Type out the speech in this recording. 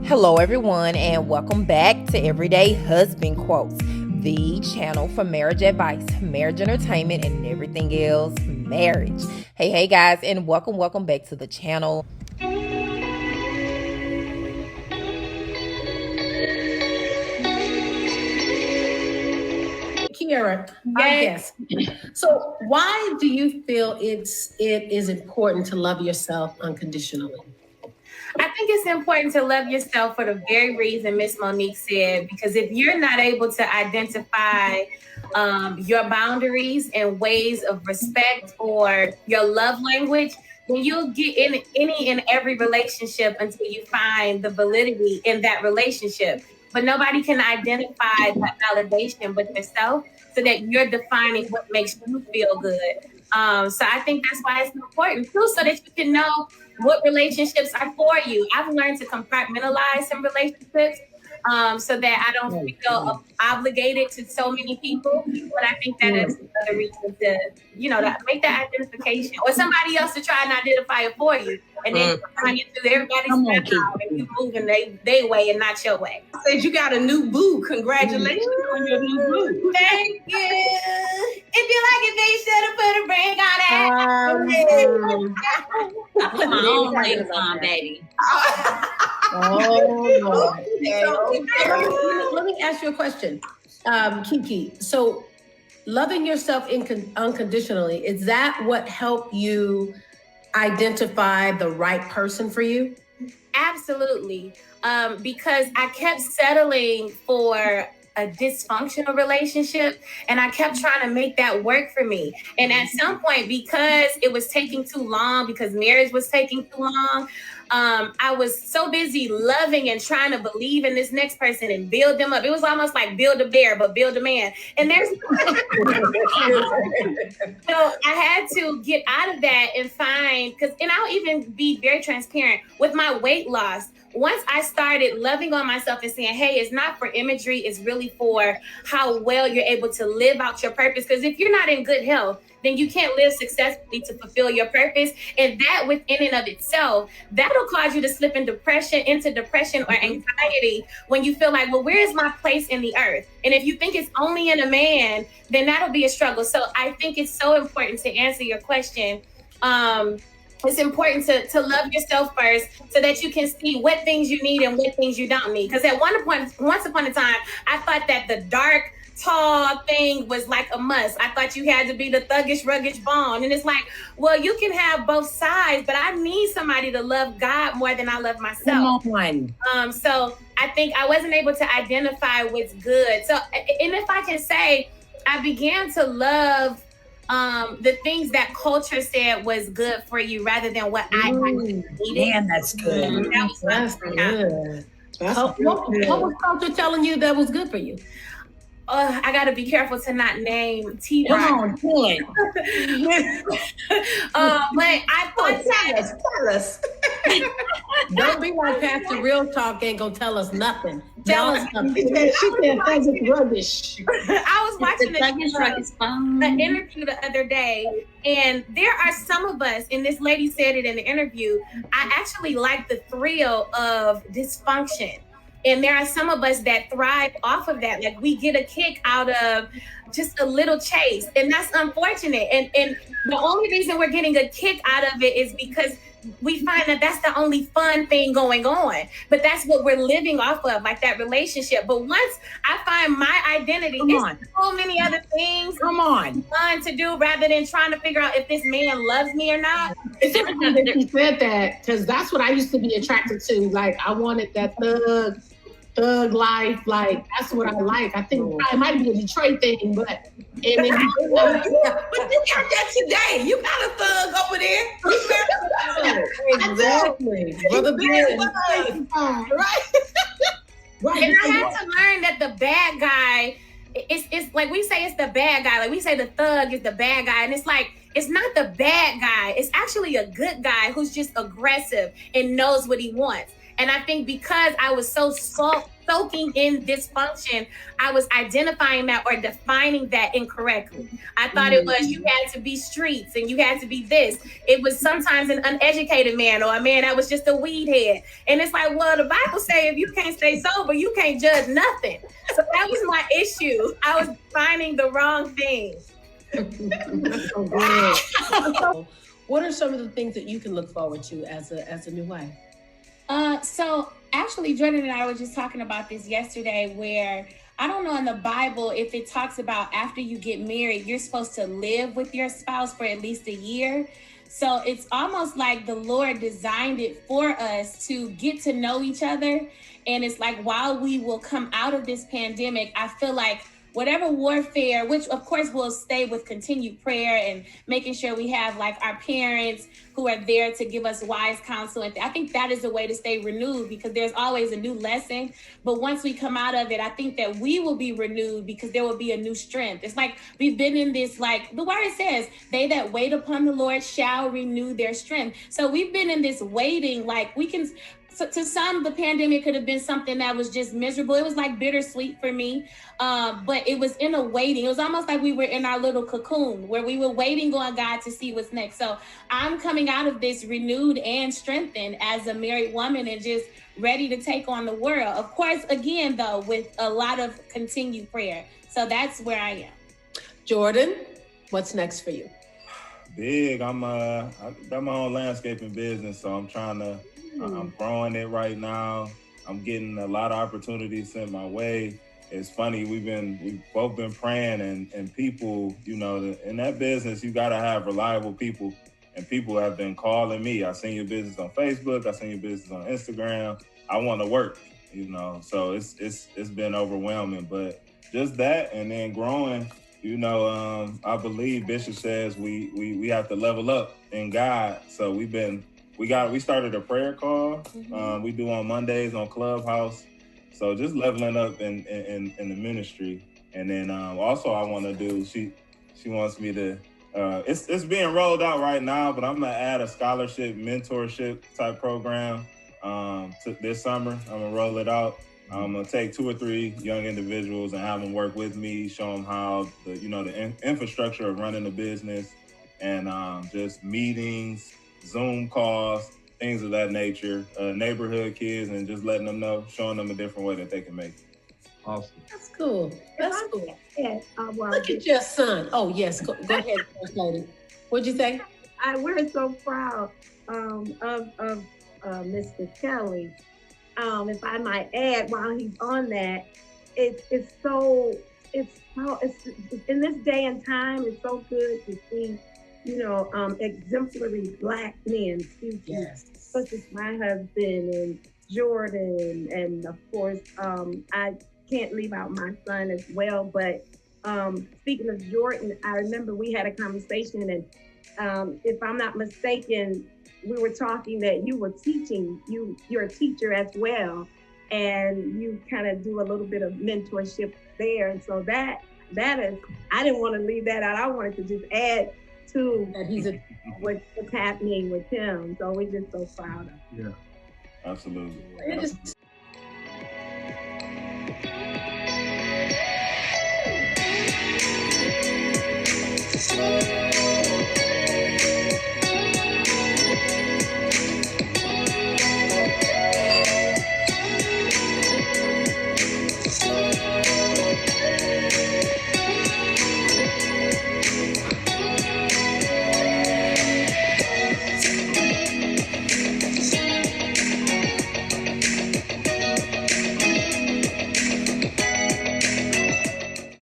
Hello, everyone, and welcome back to Everyday Husband Quotes, the channel for marriage advice, marriage entertainment, and everything else marriage. Hey, guys, and welcome back to the channel. Kierra, yes. So why do you feel it is important to love yourself unconditionally? I think it's important to love yourself for the very reason Miss Monique said, because if you're not able to identify your boundaries and ways of respect or your love language, then you'll get in any and every relationship until you find the validity in that relationship. But nobody can identify that validation but yourself, so that you're defining what makes you feel good. So I think that's why it's important too, so that you can know what relationships are for you. I've learned to compartmentalize some relationships so that I don't feel obligated to so many people. But I think that is another reason to, to make that identification, or somebody else to try and identify it for you. And then find you through everybody's out and you moving their way and not your way. Said you got a new boo. Congratulations on your new boo. Thank you. If you like it, they should have put a ring on it. I put my own rings on, baby. Let me ask you a question, Kiki. So, loving yourself unconditionally, is that what helped you identify the right person for you? Absolutely. Because I kept settling for a dysfunctional relationship, and I kept trying to make that work for me. And at some point, because it was taking too long, because marriage was taking too long, I was so busy loving and trying to believe in this next person and build them up. It was almost like build a bear, but build a man. And there's so I had to get out of that and find, and I'll even be very transparent with my weight loss. Once I started loving on myself and saying, hey, it's not for imagery, it's really for how well you're able to live out your purpose. Because if you're not in good health, then you can't live successfully to fulfill your purpose. And that within and of itself, that'll cause you to slip into depression or anxiety when you feel like, well, where is my place in the earth? And if you think it's only in a man, then that'll be a struggle. So I think it's so important to answer your question. It's important to love yourself first, so that you can see what things you need and what things you don't need. Because once upon a time, I thought that the dark, tall thing was like a must. I thought you had to be the thuggish, rugged bone. And it's like, well, you can have both sides, but I need somebody to love God more than I love myself. So I think I wasn't able to identify what's good. So, and if I can say, I began to love the things that culture said was good for you rather than what I needed. Man, that's good. That's good. What was culture telling you that was good for you? I got to be careful to not name T. Come on, do it. But I thought tell us. Don't be like Pastor Real Talk ain't gonna tell us nothing. Tell us something. She said rubbish. I was watching an interview the other day, and there are some of us, and this lady said it in the interview, I actually like the thrill of dysfunction. And there are some of us that thrive off of that. Like, we get a kick out of just a little chase. And that's unfortunate. And the only reason we're getting a kick out of it is because we find that that's the only fun thing going on. But that's what we're living off of, like that relationship. But once I find my identity, there's so many other things fun to do rather than trying to figure out if this man loves me or not. It's interesting that you said that, because that's what I used to be attracted to. Like, I wanted that thug life, like that's what I like. I think it might be a Detroit thing, but but you got that today. You got a thug over there. Exactly. Brother Ben. Right. And I had to learn that the bad guy, it's like we say it's the bad guy. Like we say the thug is the bad guy, and it's like, it's not the bad guy. It's actually a good guy who's just aggressive and knows what he wants. And I think because I was so soaking in dysfunction, I was identifying that or defining that incorrectly. I thought it was you had to be streets and you had to be this. It was sometimes an uneducated man or a man that was just a weed head. And it's like, well, the Bible say if you can't stay sober, you can't judge nothing. So that was my issue. I was finding the wrong thing. That's so good. What are some of the things that you can look forward to as a new wife? So actually, Jordan and I were just talking about this yesterday, where I don't know in the Bible if it talks about after you get married, you're supposed to live with your spouse for at least a year. So it's almost like the Lord designed it for us to get to know each other. And it's like, while we will come out of this pandemic, I feel like whatever warfare, which of course will stay with continued prayer and making sure we have like our parents who are there to give us wise counsel. And I think that is a way to stay renewed, because there's always a new lesson. But once we come out of it, I think that we will be renewed because there will be a new strength. It's like we've been in this, like the word says, they that wait upon the Lord shall renew their strength. So we've been in this waiting, like we can, so to some, the pandemic could have been something that was just miserable. It was like bittersweet for me, but it was in a waiting. It was almost like we were in our little cocoon where we were waiting on God to see what's next. So I'm coming out of this renewed and strengthened as a married woman and just ready to take on the world. Of course, again, though, with a lot of continued prayer. So that's where I am. Jordan, what's next for you? Big. I got my own landscaping business, so I'm growing it right now. I'm getting a lot of opportunities sent my way. It's funny, we've both been praying and people, in that business, you gotta have reliable people, and people have been calling me. I seen your business on Facebook. I seen your business on Instagram. I want to work, so it's been overwhelming, but just that, and then growing, I believe Bishop says we have to level up in God. So we started a prayer call. We do on Mondays on Clubhouse. So just leveling up in the ministry. And then also I want to do, she wants me to, it's being rolled out right now, but I'm going to add a scholarship, mentorship type program to this summer. I'm going to roll it out. I'm going to take 2 or 3 young individuals and have them work with me, show them how the infrastructure of running a business and just meetings, Zoom calls, things of that nature, neighborhood kids, and just letting them know, showing them a different way that they can make it. Awesome. That's cool. That's cool. Look at your son. Oh, yes. Go ahead, First Lady. What'd you say? We're so proud of Mr. Kelly. If I might add, while he's on that, it's in this day and time, it's so good to see, exemplary Black men, such as my husband and Jordan, and of course, I can't leave out my son as well. But speaking of Jordan, I remember we had a conversation, and if I'm not mistaken, we were talking that you were teaching, you're a teacher as well, and you kind of do a little bit of mentorship there. And so that is, I didn't want to leave that out. I wanted to just add to that what's happening with him. So we're just so proud of him. Yeah, absolutely.